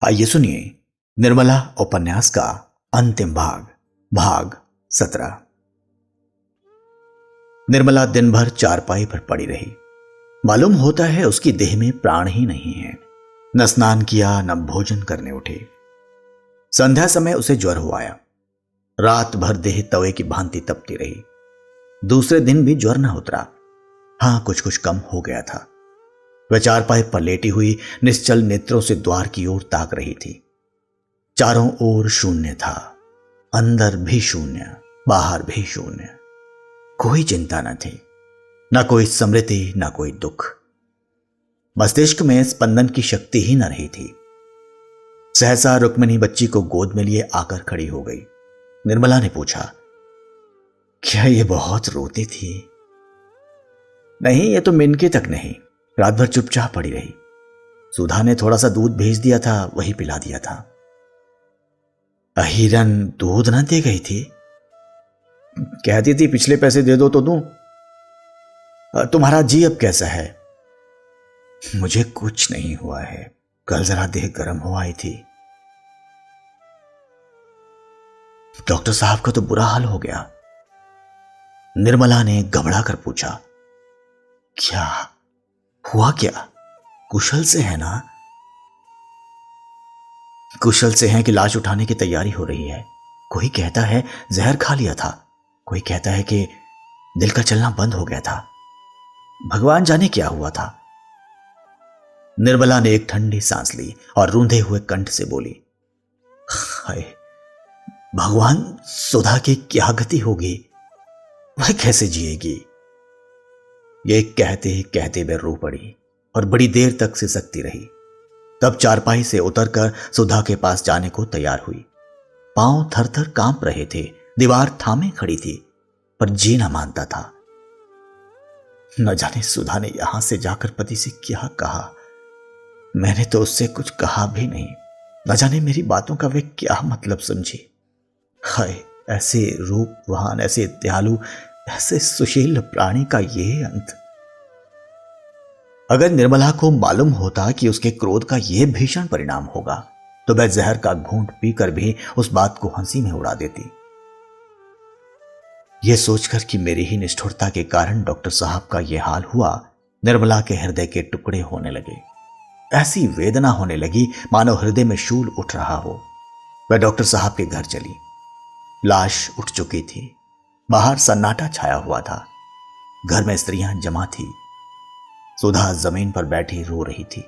आइए सुनिए निर्मला उपन्यास का अंतिम भाग, भाग 17। निर्मला दिन भर चारपाई पर पड़ी रही। मालूम होता है उसकी देह में प्राण ही नहीं है। न स्नान किया न भोजन करने उठी। संध्या समय उसे ज्वर हो आया। रात भर देह तवे की भांति तपती रही। दूसरे दिन भी ज्वर न उतरा। हां, कुछ कुछ कम हो गया था। वह चारपाई पर लेटी हुई निश्चल नेत्रों से द्वार की ओर ताक रही थी। चारों ओर शून्य था। अंदर भी शून्य, बाहर भी शून्य। कोई चिंता न थी, न कोई स्मृति, न कोई दुख। मस्तिष्क में स्पंदन की शक्ति ही न रही थी। सहसा रुक्मिणी बच्ची को गोद में लिए आकर खड़ी हो गई। निर्मला ने पूछा, क्या ये बहुत रोती थी? नहीं, ये तो मिनके तक नहीं। रात भर चुपचाप पड़ी रही। सुधा ने थोड़ा सा दूध भेज दिया था, वही पिला दिया था। अहिरन दूध न दे गई थी? कहती थी पिछले पैसे दे दो तो दूं। तुम्हारा जी अब कैसा है? मुझे कुछ नहीं हुआ है, कल जरा देह गर्म हो आई थी। डॉक्टर साहब का तो बुरा हाल हो गया। निर्मला ने घबरा कर पूछा, क्या हुआ? क्या कुशल से है ना? कुशल से हैं कि लाश उठाने की तैयारी हो रही है। कोई कहता है जहर खा लिया था, कोई कहता है कि दिल का चलना बंद हो गया था। भगवान जाने क्या हुआ था। निर्मला ने एक ठंडी सांस ली और रूंधे हुए कंठ से बोली, हाय भगवान, सुधा की क्या गति होगी? वह कैसे जिएगी? ये कहते कहते वह रो पड़ी और बड़ी देर तक सिसकती रही। तब चारपाई से उतरकर सुधा के पास जाने को तैयार हुई। पांव थर थर कांप रहे थे। दीवार थामे खड़ी थी, पर जी न मानता था। न जाने सुधा ने यहां से जाकर पति से क्या कहा। मैंने तो उससे कुछ कहा भी नहीं। न जाने मेरी बातों का वे क्या मतलब समझी। हाय, ऐसे रूपवान, ऐसे दयालु, ऐसे सुशील प्राणी का ये अंत। अगर निर्मला को मालूम होता कि उसके क्रोध का यह भीषण परिणाम होगा, तो वह जहर का घूंट पीकर भी उस बात को हंसी में उड़ा देती। यह सोचकर कि मेरी ही निष्ठुरता के कारण डॉक्टर साहब का यह हाल हुआ, निर्मला के हृदय के टुकड़े होने लगे। ऐसी वेदना होने लगी मानो हृदय में शूल उठ रहा हो। वह डॉक्टर साहब के घर चली। लाश उठ चुकी थी। बाहर सन्नाटा छाया हुआ था। घर में स्त्रियां जमा थी। सुधा जमीन पर बैठी रो रही थी।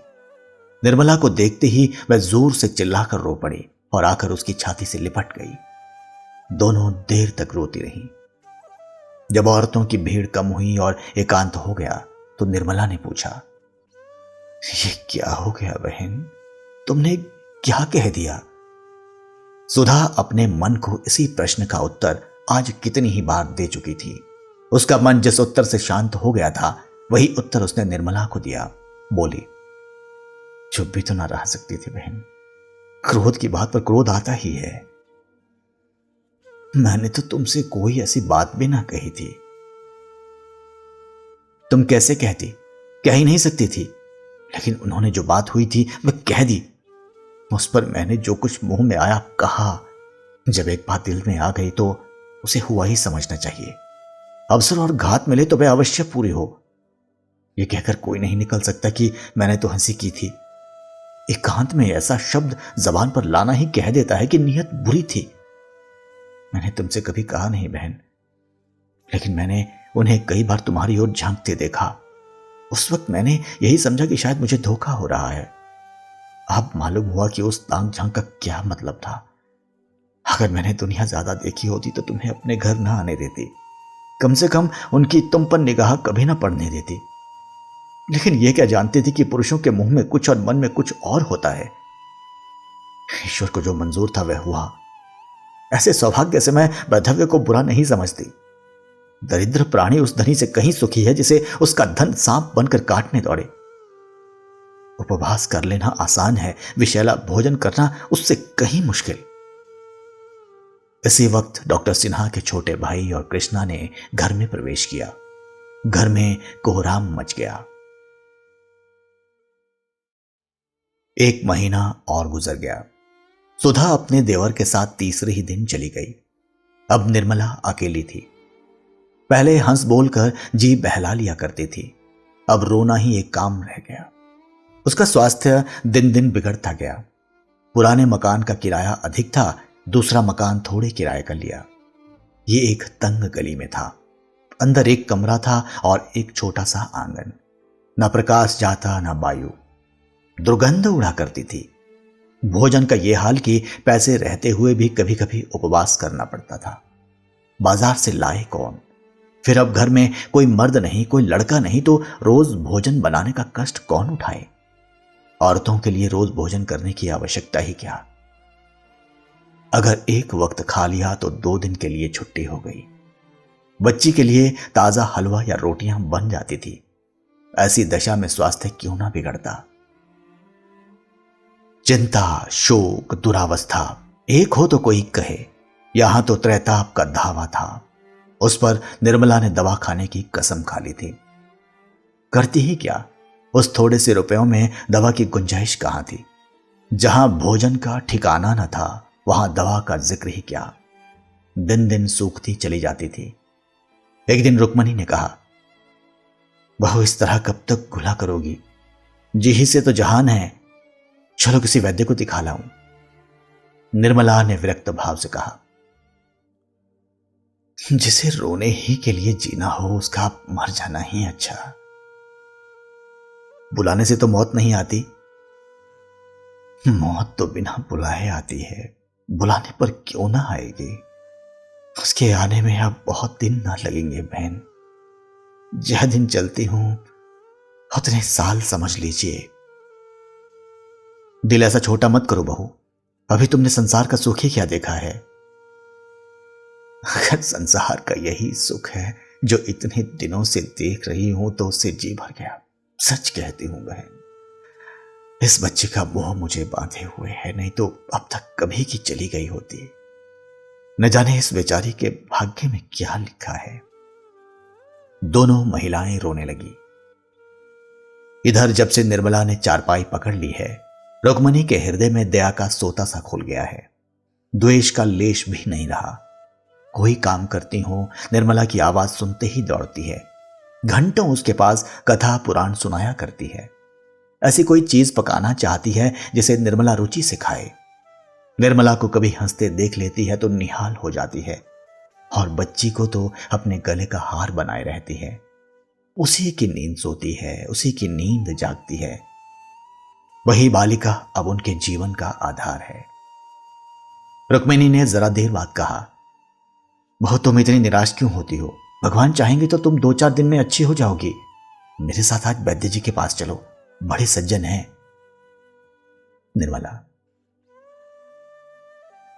निर्मला को देखते ही वह जोर से चिल्लाकर रो पड़ी और आकर उसकी छाती से लिपट गई। दोनों देर तक रोती रहीं। जब औरतों की भीड़ कम हुई और एकांत हो गया, तो निर्मला ने पूछा, ये क्या हो गया बहन? तुमने क्या कह दिया? सुधा अपने मन को इसी प्रश्न का उत्तर आज कितनी ही बार दे चुकी थी। उसका मन जिस उत्तर से शांत हो गया था, वही उत्तर उसने निर्मला को दिया। बोली, चुप भी तो ना रह सकती थी बहन। क्रोध की बात पर क्रोध आता ही है। मैंने तो तुमसे कोई ऐसी बात भी ना कही थी। तुम कैसे कहती? कह ही नहीं सकती थी। लेकिन उन्होंने जो बात हुई थी वह कह दी। उस पर मैंने जो कुछ मुंह में आया कहा। जब एक बात दिल में आ गई तो उसे हुआ ही समझना चाहिए। अवसर और घात मिले तो वह अवश्य पूरी हो। यह कहकर कोई नहीं निकल सकता कि मैंने तो हंसी की थी। एकांत में ऐसा शब्द जबान पर लाना ही कह देता है कि नीयत बुरी थी। मैंने तुमसे कभी कहा नहीं बहन, लेकिन मैंने उन्हें कई बार तुम्हारी ओर झांकते देखा। उस वक्त मैंने यही समझा कि शायद मुझे धोखा हो रहा है। अब मालूम हुआ कि उस तांग झांक का क्या मतलब था। अगर मैंने दुनिया ज्यादा देखी होती तो तुम्हें अपने घर ना आने देती। कम से कम उनकी तुम पर निगाह कभी ना पड़ने देती। लेकिन यह क्या जानती थी कि पुरुषों के मुंह में कुछ और मन में कुछ और होता है। ईश्वर को जो मंजूर था वह हुआ। ऐसे सौभाग्य से मैं वैधव्य को बुरा नहीं समझती। दरिद्र प्राणी उस धनी से कहीं सुखी है जिसे उसका धन सांप बनकर काटने दौड़े। उपवास कर लेना आसान है, विषैला भोजन करना उससे कहीं मुश्किल। इसी वक्त डॉक्टर सिन्हा के छोटे भाई और कृष्णा ने घर में प्रवेश किया। घर में कोहराम मच गया। एक महीना और गुजर गया। सुधा अपने देवर के साथ तीसरे ही दिन चली गई। अब निर्मला अकेली थी। पहले हंस बोलकर जी बहला लिया करती थी, अब रोना ही एक काम रह गया। उसका स्वास्थ्य दिन दिन बिगड़ता गया। पुराने मकान का किराया अधिक था, दूसरा मकान थोड़े किराए का लिया। ये एक तंग गली में था। अंदर एक कमरा था और एक छोटा सा आंगन। ना प्रकाश जाता ना वायु, दुर्गंध उड़ा करती थी। भोजन का यह हाल कि पैसे रहते हुए भी कभी कभी उपवास करना पड़ता था। बाजार से लाए कौन? फिर अब घर में कोई मर्द नहीं, कोई लड़का नहीं, तो रोज भोजन बनाने का कष्ट कौन उठाए? औरतों के लिए रोज भोजन करने की आवश्यकता ही क्या? अगर एक वक्त खा लिया तो 2 दिन के लिए छुट्टी हो गई। बच्ची के लिए ताजा हलवा या रोटियां बन जाती थी। ऐसी दशा में स्वास्थ्य क्यों ना बिगड़ता? चिंता, शोक, दुरावस्था एक हो तो कोई कहे, यहां तो त्रैताप का धावा था। उस पर निर्मला ने दवा खाने की कसम खा ली थी। करती ही क्या? उस थोड़े से रुपयों में दवा की गुंजाइश कहां थी? जहां भोजन का ठिकाना न था, वहां दवा का जिक्र ही क्या। दिन दिन सूखती चली जाती थी। एक दिन रुक्मणी ने कहा, बहू इस तरह कब तक घुला करोगी? जी ही से तो जहान है, चलो किसी वैद्य को दिखा लाऊं। निर्मला ने विरक्त भाव से कहा, जिसे रोने ही के लिए जीना हो उसका मर जाना ही अच्छा। बुलाने से तो मौत नहीं आती। मौत तो बिना बुलाए आती है, बुलाने पर क्यों ना आएगी? उसके आने में अब बहुत दिन ना लगेंगे बहन। जह दिन चलती हूं उतने साल समझ लीजिए। दिल ऐसा छोटा मत करो बहू, अभी तुमने संसार का सुख ही क्या देखा है? अगर संसार का यही सुख है जो इतने दिनों से देख रही हूं तो उससे जी भर गया। सच कहती हूं बहन, इस बच्चे का मोह मुझे बांधे हुए है, नहीं तो अब तक कभी की चली गई होती। न जाने इस बेचारी के भाग्य में क्या लिखा है। दोनों महिलाएं रोने लगी। इधर जब से निर्मला ने चारपाई पकड़ ली है, रुक्मणी के हृदय में दया का सोता सा खुल गया है। द्वेष का लेश भी नहीं रहा। कोई काम करती हो, निर्मला की आवाज सुनते ही दौड़ती है। घंटों उसके पास कथा पुराण सुनाया करती है। ऐसी कोई चीज पकाना चाहती है जिसे निर्मला रुचि से खाए। निर्मला को कभी हंसते देख लेती है तो निहाल हो जाती है, और बच्ची को तो अपने गले का हार बनाए रहती है। उसी की नींद सोती है, उसी की नींद जागती है। वही बालिका अब उनके जीवन का आधार है। रुक्मिणी ने जरा देर बाद कहा, बहुत तुम इतनी निराश क्यों होती हो? भगवान चाहेंगे तो तुम 2-4 दिन में अच्छी हो जाओगी। मेरे साथ आज वैद्य जी के पास चलो, बड़े सज्जन हैं। निर्मला,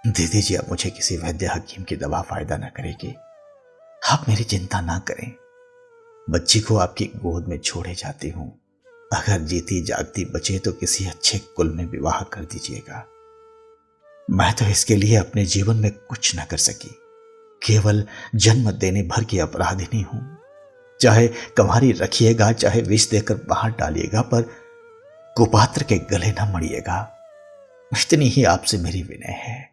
दे दीजिए अब मुझे किसी वैद्य हकीम की दवा फायदा ना करेगी। आप मेरी चिंता ना करें, बच्ची को आपकी गोद में छोड़े जाती हूं। अगर जीती जागती बचे तो किसी अच्छे कुल में विवाह कर दीजिएगा। मैं तो इसके लिए अपने जीवन में कुछ न कर सकी, केवल जन्म देने भर की अपराधिनी हूं। चाहे कम्हारी रखिएगा, चाहे विष देकर बाहर डालिएगा, पर कुपात्र के गले न मड़िएगा। इतनी ही आपसे मेरी विनय है।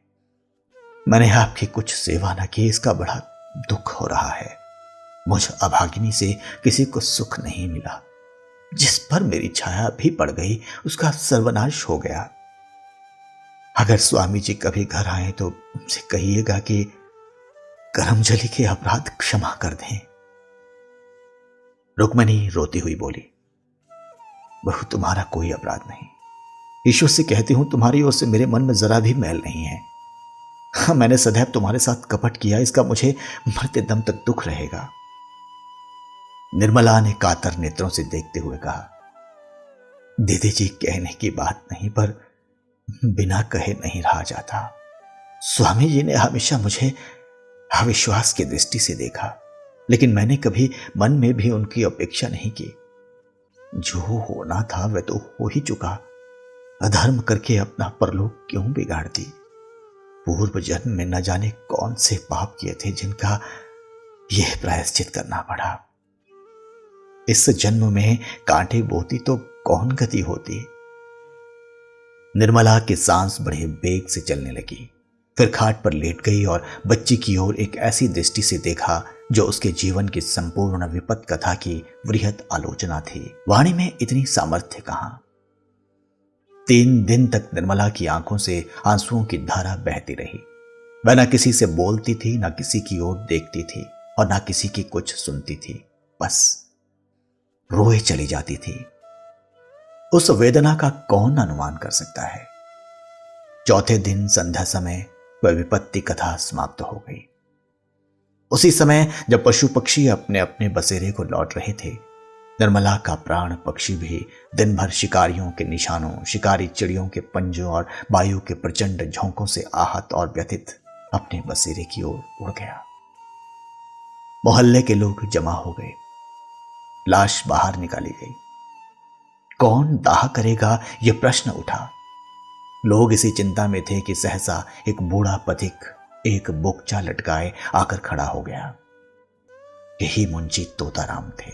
मैंने आपकी कुछ सेवा न की, इसका बड़ा दुख हो रहा है। मुझ अभागिनी से किसी को सुख नहीं मिला। जिस पर मेरी छाया भी पड़ गई उसका सर्वनाश हो गया। अगर स्वामी जी कभी घर आए तो उनसे कहिएगा कि करमजली के अपराध क्षमा कर दें। रुक्मिणी रोती हुई बोली, बहू तुम्हारा कोई अपराध नहीं। ईश्वर से कहती हूं तुम्हारी ओर से मेरे मन में जरा भी मैल नहीं है। हाँ, मैंने सदैव तुम्हारे साथ कपट किया, इसका मुझे मरते दम तक दुख रहेगा। निर्मला ने कातर नेत्रों से देखते हुए कहा, दीदी जी कहने की बात नहीं, पर बिना कहे नहीं रहा जाता। स्वामी जी ने हमेशा मुझे अविश्वास की दृष्टि से देखा, लेकिन मैंने कभी मन में भी उनकी अपेक्षा नहीं की। जो होना था वह तो हो ही चुका। अधर्म करके अपना परलोक क्यों बिगाड़ती? पूर्व जन्म में न जाने कौन से पाप किए थे जिनका यह प्रायश्चित करना पड़ा। इस जन्म में कांटे बोती तो कौन गति होती? निर्मला की सांस बड़े बेग से चलने लगी, फिर खाट पर लेट गई और बच्ची की ओर एक ऐसी दृष्टि से देखा जो उसके जीवन की संपूर्ण विपत कथा की वृहत आलोचना थी। वाणी में इतनी सामर्थ्य कहां। 3 दिन तक निर्मला की आंखों से आंसुओं की धारा बहती रही। वह न किसी से बोलती थी, न किसी की ओर देखती थी और न किसी की कुछ सुनती थी, बस रोए चली जाती थी। उस वेदना का कौन अनुमान कर सकता है। चौथे दिन संध्या समय वह विपत्ति कथा समाप्त हो गई। उसी समय जब पशु पक्षी अपने अपने बसेरे को लौट रहे थे, निर्मला का प्राण पक्षी भी दिन भर शिकारियों के निशानों, शिकारी चिड़ियों के पंजों और वायु के प्रचंड झोंकों से आहत और व्यथित अपने बसेरे की ओर उड़ गया। मोहल्ले के लोग जमा हो गए। लाश बाहर निकाली गई। कौन दाह करेगा, यह प्रश्न उठा। लोग इसी चिंता में थे कि सहसा एक बूढ़ा पथिक एक बोकचा लटकाए आकर खड़ा हो गया। यही मुंशी तोताराम थे।